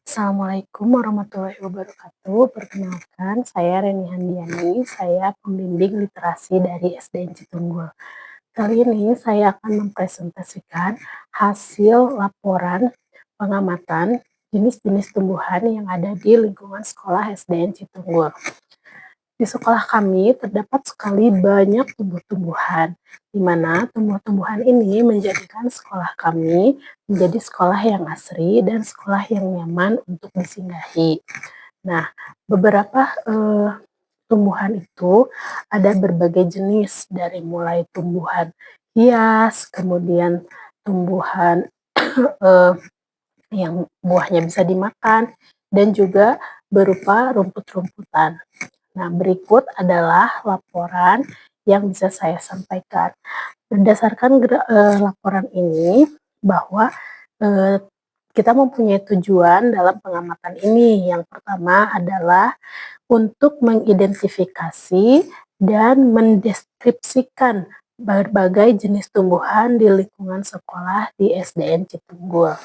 Assalamualaikum warahmatullahi wabarakatuh. Perkenalkan, saya Reni Handiani, saya pembimbing literasi dari SDN Citunggul. Kali ini saya akan mempresentasikan hasil laporan pengamatan jenis-jenis tumbuhan yang ada di lingkungan sekolah SDN Citunggul. Di sekolah kami terdapat sekali banyak tumbuh-tumbuhan, di mana tumbuh-tumbuhan ini menjadikan sekolah kami menjadi sekolah yang asri dan sekolah yang nyaman untuk disinggahi. Nah, beberapa tumbuhan itu ada berbagai jenis, dari mulai tumbuhan hias, kemudian tumbuhan yang buahnya bisa dimakan, dan juga berupa rumput-rumputan. Nah, berikut adalah laporan yang bisa saya sampaikan. Berdasarkan laporan ini, bahwa kita mempunyai tujuan dalam pengamatan ini. Yang pertama adalah untuk mengidentifikasi dan mendeskripsikan berbagai jenis tumbuhan di lingkungan sekolah di SDN Citunggul.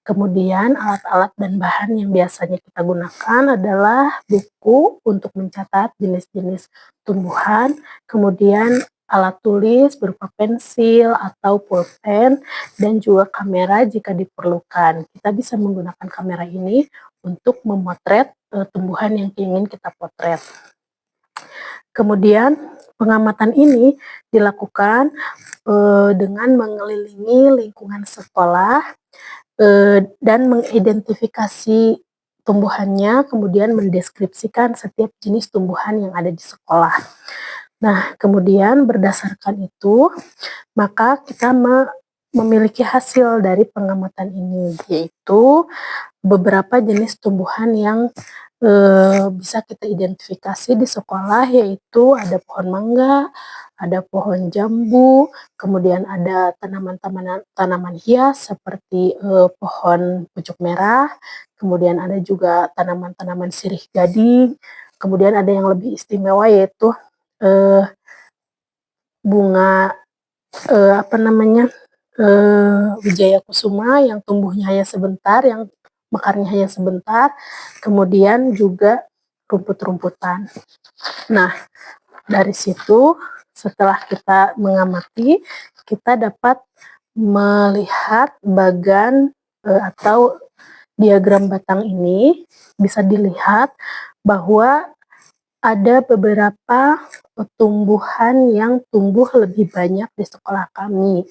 Kemudian alat-alat dan bahan yang biasanya kita gunakan adalah buku untuk mencatat jenis-jenis tumbuhan, kemudian alat tulis berupa pensil atau pulpen, dan juga kamera jika diperlukan. Kita bisa menggunakan kamera ini untuk memotret tumbuhan yang ingin kita potret. Kemudian pengamatan ini dilakukan dengan mengelilingi lingkungan sekolah dan mengidentifikasi tumbuhannya, kemudian mendeskripsikan setiap jenis tumbuhan yang ada di sekolah. Nah, kemudian berdasarkan itu, maka kita memiliki hasil dari pengamatan ini, yaitu beberapa jenis tumbuhan yang bisa kita identifikasi di sekolah, yaitu ada pohon mangga, ada pohon jambu, kemudian ada tanaman hias seperti pohon pucuk merah, kemudian ada juga tanaman-tanaman sirih gading, kemudian ada yang lebih istimewa yaitu bunga Wijaya Kusuma yang tumbuhnya hanya sebentar, yang mekarnya hanya sebentar, kemudian juga rumput-rumputan. Nah, dari situ setelah kita mengamati, kita dapat melihat bagan atau diagram batang ini, bisa dilihat bahwa ada beberapa tumbuhan yang tumbuh lebih banyak di sekolah kami,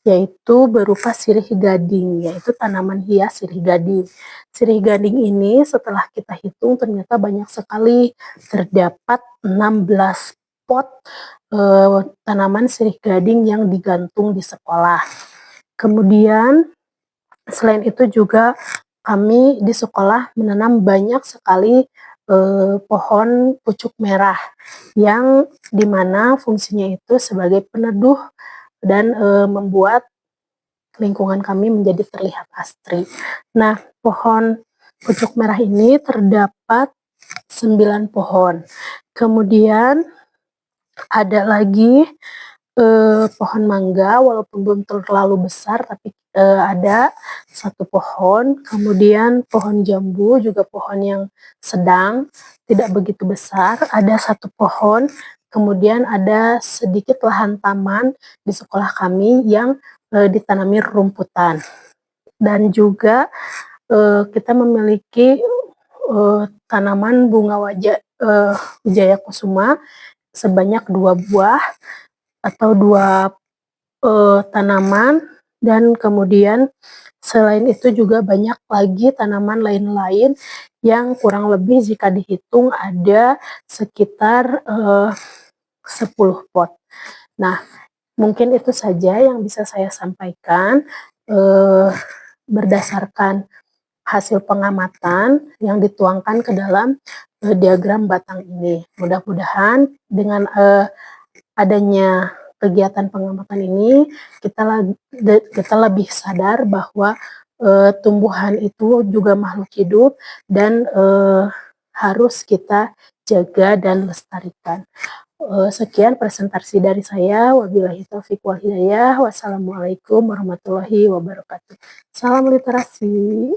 yaitu berupa sirih gading, yaitu tanaman hias sirih gading. Sirih gading ini setelah kita hitung ternyata banyak sekali, terdapat 16 pot tanaman sirih gading yang digantung di sekolah. Kemudian selain itu juga kami di sekolah menanam banyak sekali pohon pucuk merah, yang dimana fungsinya itu sebagai peneduh dan membuat lingkungan kami menjadi terlihat asri. Nah, pohon pucuk merah ini terdapat 9 pohon. Kemudian ada lagi pohon mangga, walaupun belum terlalu besar, tapi ada 1 pohon. Kemudian pohon jambu, juga pohon yang sedang, tidak begitu besar, ada 1 pohon. Kemudian ada sedikit lahan taman di sekolah kami yang ditanami rumputan. Dan juga kita memiliki tanaman bunga Wijaya Kusuma sebanyak 2 buah atau 2 tanaman, dan kemudian selain itu juga banyak lagi tanaman lain-lain yang kurang lebih jika dihitung ada sekitar 10 pot. Nah, mungkin itu saja yang bisa saya sampaikan berdasarkan hasil pengamatan yang dituangkan ke dalam diagram batang ini. Mudah-mudahan dengan adanya kegiatan pengamatan ini, kita lebih sadar bahwa tumbuhan itu juga makhluk hidup dan harus kita jaga dan lestarikan. Sekian presentasi dari saya. Wabillahi taufik wal hidayah. Wassalamualaikum warahmatullahi wabarakatuh. Salam literasi.